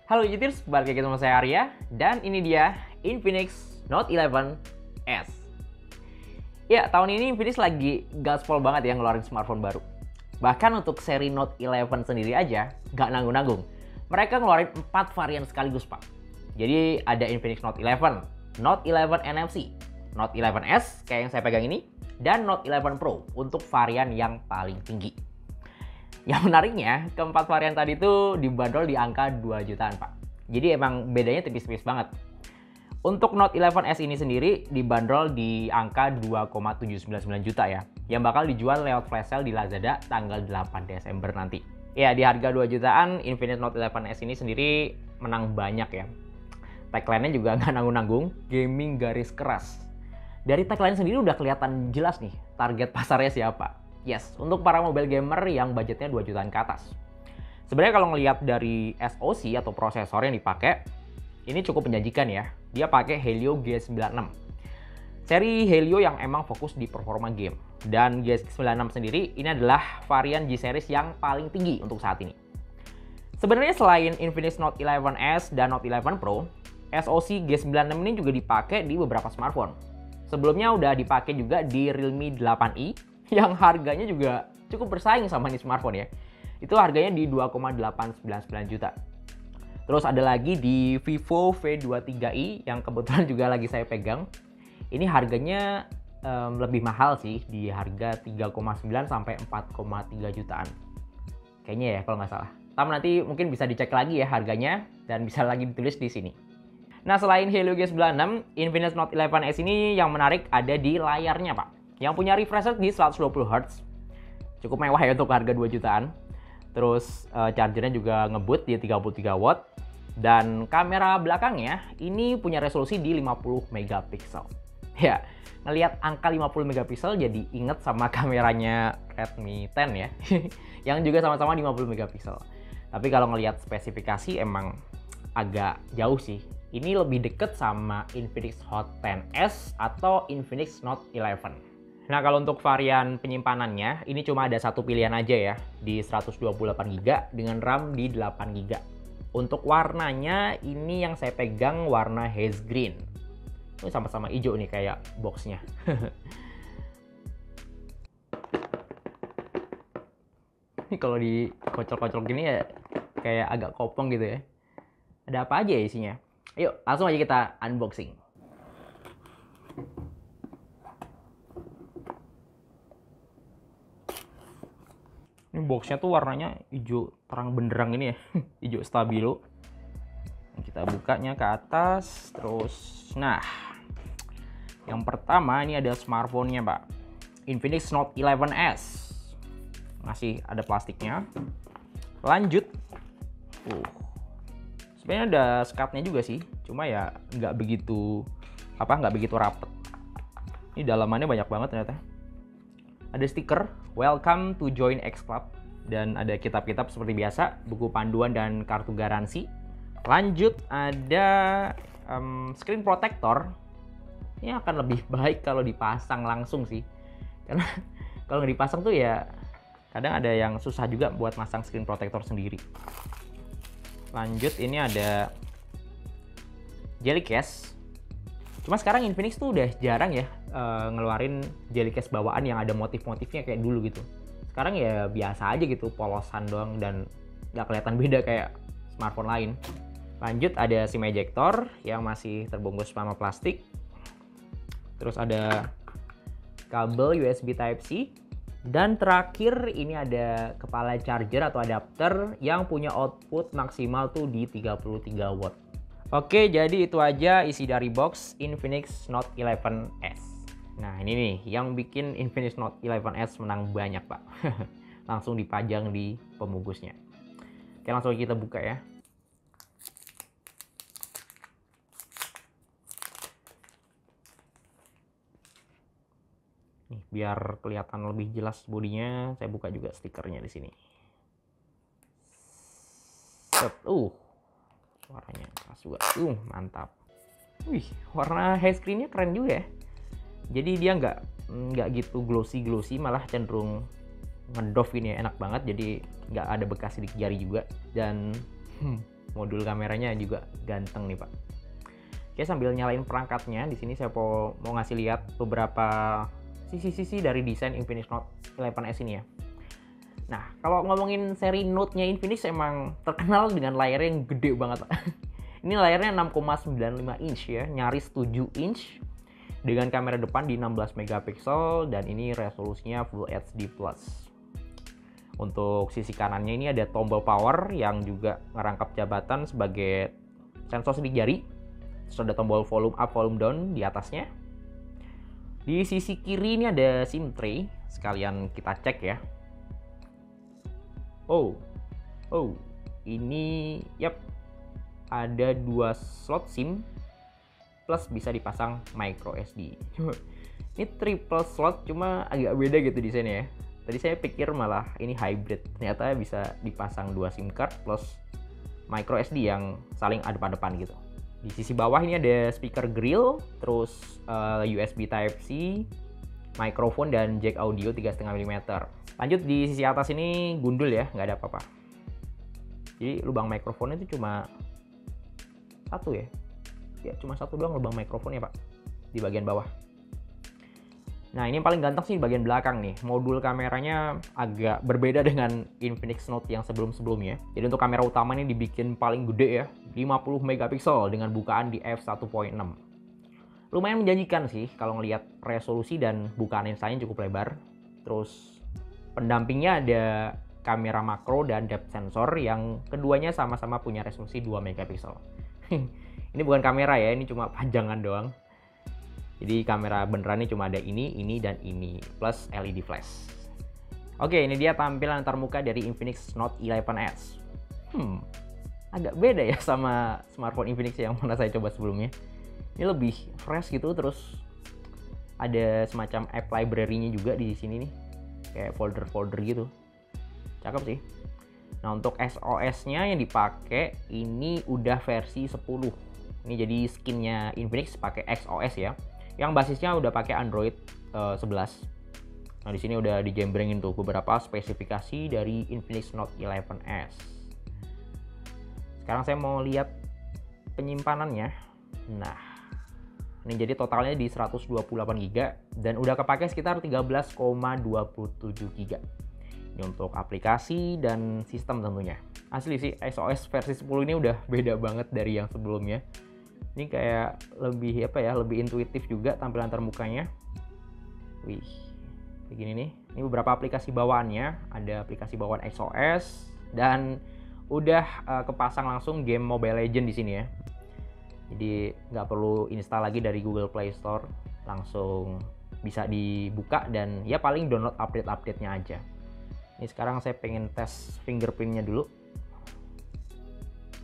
Halo Jitirs, balik lagi sama saya Arya, dan ini dia Infinix Note 11s. Ya, tahun ini Infinix lagi gaspol banget ya ngeluarin smartphone baru. Bahkan untuk seri Note 11 sendiri aja, nggak nanggung-nanggung. Mereka ngeluarin 4 varian sekaligus, Pak. Jadi ada Infinix Note 11, Note 11 NFC, Note 11s kayak yang saya pegang ini, dan Note 11 Pro untuk varian yang paling tinggi. Yang menariknya, keempat varian tadi itu dibanderol di angka 2 jutaan, Pak. Jadi emang bedanya tipis-tipis banget. Untuk Note 11s ini sendiri dibanderol di angka 2,799 juta ya. Yang bakal dijual lewat flash sale di Lazada tanggal 8 Desember nanti. Ya, di harga 2 jutaan, Infinix Note 11s ini sendiri menang banyak ya. Tagline-nya juga nggak nanggung-nanggung, gaming garis keras. Dari tagline sendiri udah kelihatan jelas nih target pasarnya siapa. Yes, untuk para mobile gamer yang budgetnya 2 jutaan ke atas. Sebenarnya kalau ngelihat dari SoC atau prosesor yang dipakai, ini cukup menjanjikan ya. Dia pakai Helio G96. Seri Helio yang emang fokus di performa game. Dan G96 sendiri ini adalah varian G-series yang paling tinggi untuk saat ini. Sebenarnya selain Infinix Note 11s dan Note 11 Pro, SoC G96 ini juga dipakai di beberapa smartphone. Sebelumnya udah dipakai juga di Realme 8i, yang harganya juga cukup bersaing sama ini smartphone ya. Itu harganya di 2,899 juta. Terus ada lagi di Vivo V23i yang kebetulan juga lagi saya pegang. Ini harganya lebih mahal sih, di harga 3,9 sampai 4,3 jutaan. Kayaknya ya kalau nggak salah. Tapi nanti mungkin bisa dicek lagi ya harganya dan bisa lagi ditulis di sini. Nah, selain Helio G96, Infinix Note 11s ini yang menarik ada di layarnya, Pak. Yang punya refresh rate di 120 Hz. Cukup mewah ya untuk harga 2 jutaan. Terus chargernya juga ngebut di 33 watt. Dan kamera belakangnya ini punya resolusi di 50 megapiksel. Ya, ngelihat angka 50 megapiksel jadi inget sama kameranya Redmi 10 ya. Yang juga sama-sama 50 megapiksel. Tapi kalau ngelihat spesifikasi emang agak jauh sih. Ini lebih deket sama Infinix Hot 10s atau Infinix Note 11. Nah, kalau untuk varian penyimpanannya, ini cuma ada satu pilihan aja ya, di 128GB dengan RAM di 8GB. Untuk warnanya, ini yang saya pegang warna haze green. Ini sama-sama hijau nih kayak boxnya. Ini kalau dikocok-kocok gini ya, kayak agak kopong gitu ya. Ada apa aja ya isinya? Yuk, langsung aja kita unboxing. Ini boxnya tuh warnanya hijau terang benderang ini ya, hijau stabilo. Kita bukanya ke atas, terus, nah, yang pertama ini ada smartphone-nya, Pak. Infinix Note 11s. Masih ada plastiknya. Lanjut, sebenarnya ada skatnya juga sih, cuma ya nggak begitu rapet. Ini dalamannya banyak banget ternyata. Ada stiker, welcome to join X Club. Dan ada kitab-kitab seperti biasa, buku panduan dan kartu garansi. Lanjut ada screen protector. Ini akan lebih baik kalau dipasang langsung sih. Karena kalau nggak dipasang tuh ya kadang ada yang susah juga buat masang screen protector sendiri. Lanjut ini ada jelly case. Cuma sekarang Infinix tuh udah jarang ya ngeluarin jelly case bawaan yang ada motif-motifnya kayak dulu gitu. Sekarang ya biasa aja gitu, polosan doang dan nggak kelihatan beda kayak smartphone lain. Lanjut ada SIM ejector yang masih terbungkus sama plastik. Terus ada kabel USB Type-C. Dan terakhir ini ada kepala charger atau adapter yang punya output maksimal tuh di 33 watt. Oke, jadi itu aja isi dari box Infinix Note 11s. Nah, ini nih yang bikin Infinix Note 11s menang banyak, Pak. Langsung dipajang di pembungkusnya. Oke, langsung kita buka ya. Nih, biar kelihatan lebih jelas bodinya, saya buka juga stikernya di sini. Set. Warnanya keras juga. Mantap. Wih, warna haze green-nya keren juga ya. Jadi dia nggak gitu glossy, malah cenderung ngedoff ini ya, enak banget. Jadi nggak ada bekas sidik jari juga. Dan Modul kameranya juga ganteng nih Pak. Oke, sambil nyalain perangkatnya, di sini saya mau ngasih lihat beberapa sisi-sisi dari desain Infinix Note 11S ini ya. Nah, kalau ngomongin seri Note-nya Infinix emang terkenal dengan layar yang gede banget Pak. Ini layarnya 6,95 inch ya, nyaris 7 inch dengan kamera depan di 16 megapiksel dan ini resolusinya Full HD+. Untuk sisi kanannya ini ada tombol power yang juga ngerangkap jabatan sebagai sensor sidik jari. Terus ada tombol volume up, volume down di atasnya. Di sisi kiri ini ada SIM tray, sekalian kita cek ya. Oh, ini ada 2 slot SIM plus bisa dipasang micro SD. Ini triple slot cuma agak beda gitu desainnya ya. Tadi saya pikir malah ini hybrid, ternyata bisa dipasang 2 SIM card plus micro SD yang saling depan-depan gitu. Di sisi bawah ini ada speaker grill, terus USB Type-C, mikrofon dan jack audio 3,5 mm. Lanjut di sisi atas ini gundul ya, nggak ada apa-apa. Jadi lubang mikrofonnya itu cuma satu ya. Ya cuma satu doang lubang mikrofonnya Pak, di bagian bawah. Nah ini yang paling ganteng sih di bagian belakang nih. Modul kameranya agak berbeda dengan Infinix Note yang sebelum-sebelumnya. Jadi untuk kamera utama ini dibikin paling gede ya, 50 megapiksel dengan bukaan di f1.6. Lumayan menjanjikan sih kalau ngelihat resolusi dan bukaan lensanya cukup lebar. Terus pendampingnya ada kamera makro dan depth sensor yang keduanya sama-sama punya resolusi 2 megapiksel. Ini bukan kamera ya, ini cuma pajangan doang. Jadi kamera benerannya cuma ada ini, dan ini, plus LED flash. Oke, ini dia tampilan termuka dari Infinix Note 11S. Agak beda ya sama smartphone Infinix yang pernah saya coba sebelumnya. Ini lebih fresh gitu, terus ada semacam app library-nya juga di sini nih. Kayak folder-folder gitu. Cakep sih. Nah, untuk SOS-nya yang dipakai ini udah versi 10. Ini jadi skinnya Infinix pakai XOS ya. Yang basisnya udah pakai Android 11. Nah, di sini udah dijembrengin tuh beberapa spesifikasi dari Infinix Note 11S. Sekarang saya mau lihat penyimpanannya. Nah, ini jadi totalnya di 128 GB dan udah kepake sekitar 13,27 GB. Ini untuk aplikasi dan sistem tentunya. Asli sih, SOS versi 10 ini udah beda banget dari yang sebelumnya. Ini kayak lebih intuitif juga tampilan termukanya. Wih, kayak gini nih. Ini beberapa aplikasi bawaannya. Ada aplikasi bawaan XOS dan udah kepasang langsung game Mobile Legends di sini ya. Jadi nggak perlu install lagi dari Google Play Store, langsung bisa dibuka dan ya paling download update-update-nya aja. Ini sekarang saya pengen tes fingerprint-nya dulu.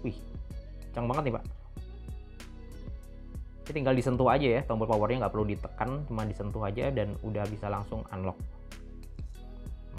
Wih, kencang banget nih Pak. Ini tinggal disentuh aja ya, tombol powernya nggak perlu ditekan, cuma disentuh aja dan udah bisa langsung unlock.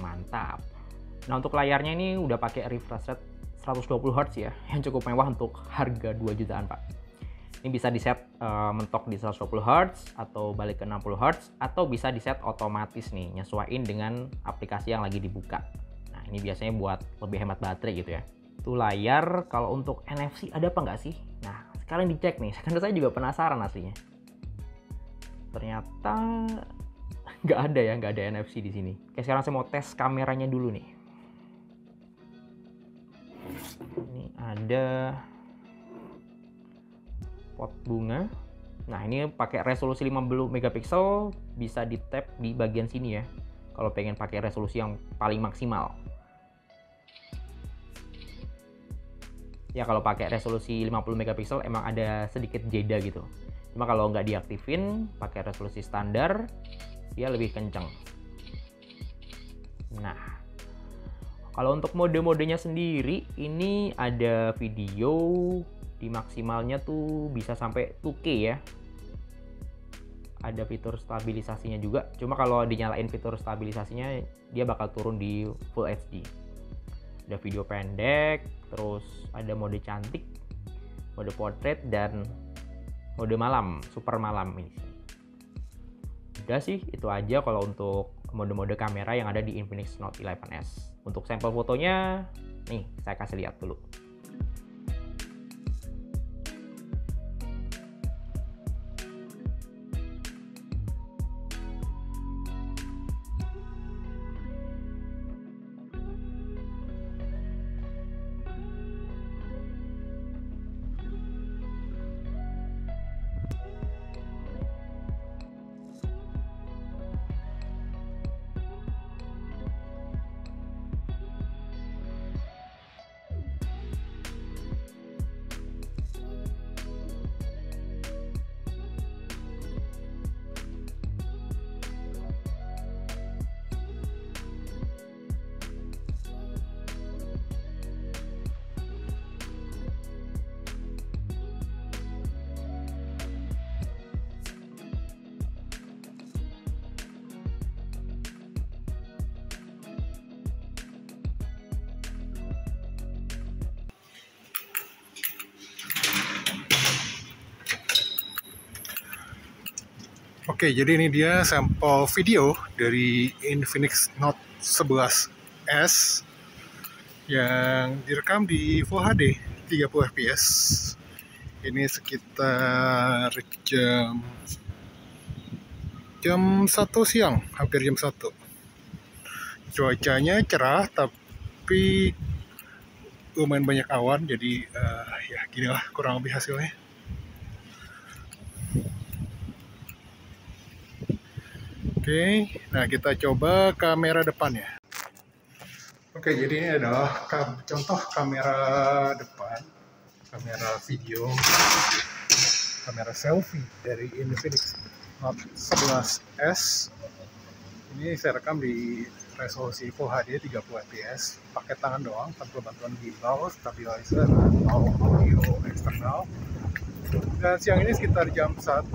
Mantap. Nah untuk layarnya ini udah pakai refresh rate 120 Hz ya, yang cukup mewah untuk harga 2 jutaan Pak. Ini bisa di set mentok di 120 Hz atau balik ke 60 Hz atau bisa di set otomatis nih, nyesuaiin dengan aplikasi yang lagi dibuka. Nah ini biasanya buat lebih hemat baterai gitu ya. Itu layar, kalau untuk NFC ada apa nggak sih? Nah sekarang dicek nih, karena saya juga penasaran aslinya. Ternyata nggak ada ya, nggak ada NFC di sini. Oke, sekarang saya mau tes kameranya dulu nih. Ini ada pot bunga. Nah ini pakai resolusi 50 megapiksel, bisa di tap di bagian sini ya. Kalau pengen pakai resolusi yang paling maksimal. Ya kalau pakai resolusi 50 megapiksel emang ada sedikit jeda gitu. Cuma kalau nggak diaktifin, pakai resolusi standar, dia lebih kenceng. Nah, kalau untuk mode-modenya sendiri, ini ada video di maksimalnya tuh bisa sampai 2K ya. Ada fitur stabilisasinya juga. Cuma kalau dinyalain fitur stabilisasinya, dia bakal turun di Full HD. Ada video pendek, terus ada mode cantik, mode portrait, dan mode malam, super malam ini. Udah sih, itu aja kalau untuk mode-mode kamera yang ada di Infinix Note 11S. Untuk sampel fotonya, nih saya kasih lihat dulu. Oke, jadi ini dia sampel video dari Infinix Note 11S yang direkam di Full HD 30 fps. Ini sekitar jam 1 siang, hampir jam 1. Cuacanya cerah tapi lumayan banyak awan, jadi ya gini lah kurang lebih hasilnya. Oke, nah kita coba kamera depannya. Oke, jadi ini adalah contoh kamera depan, kamera video, kamera selfie dari Infinix Note 11S. Ini saya rekam di resolusi Full HD 30 fps, pakai tangan doang, tanpa bantuan gimbal, stabilizer, atau audio eksternal. Dan siang ini sekitar jam 1,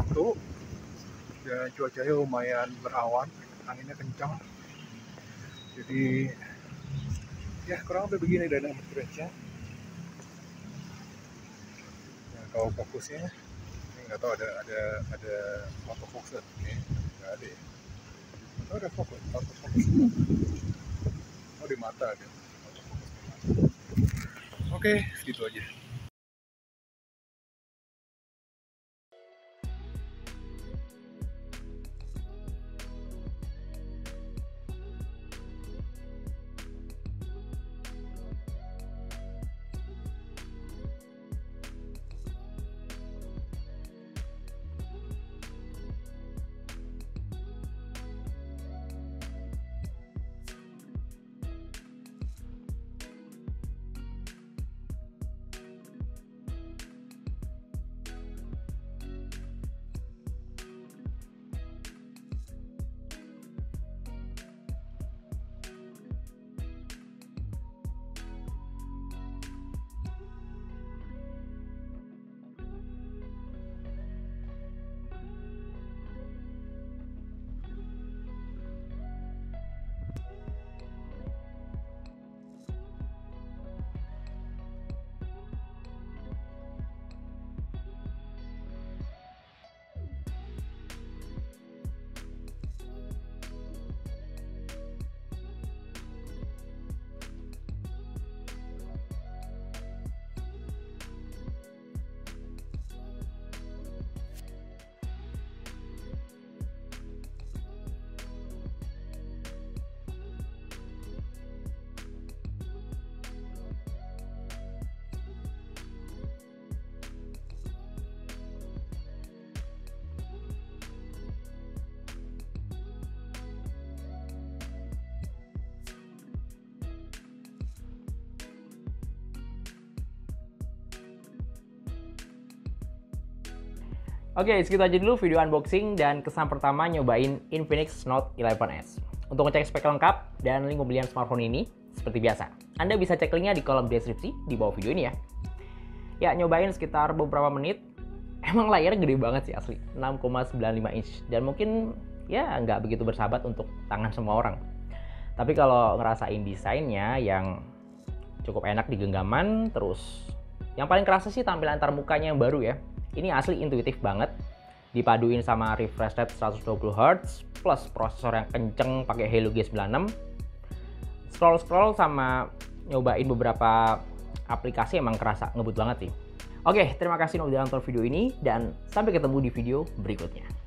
dan cuacanya lumayan berawan, anginnya kencang. Jadi ya kurang lebih begini dynamic range-nya. Nah, kalau fokusnya, ini nggak tahu ada autofocus ini, nggak ada ya. Oh, ada fokus, autofocus. Oh, di mata ada. Oke, segitu aja. Oke, segitu aja dulu video unboxing dan kesan pertama nyobain Infinix Note 11S. Untuk ngecek spek lengkap dan link pembelian smartphone ini, seperti biasa, Anda bisa cek linknya di kolom deskripsi di bawah video ini ya. Ya, nyobain sekitar beberapa menit. Emang layarnya gede banget sih asli, 6,95 inch. Dan mungkin ya nggak begitu bersahabat untuk tangan semua orang. Tapi kalau ngerasain desainnya yang cukup enak di genggaman, terus yang paling kerasa sih tampilan antar mukanya yang baru ya. Ini asli intuitif banget, dipaduin sama refresh rate 120Hz plus prosesor yang kenceng pakai Helio G96. Scroll sama nyobain beberapa aplikasi emang kerasa ngebut banget sih. Oke, terima kasih udah nonton video ini dan sampai ketemu di video berikutnya.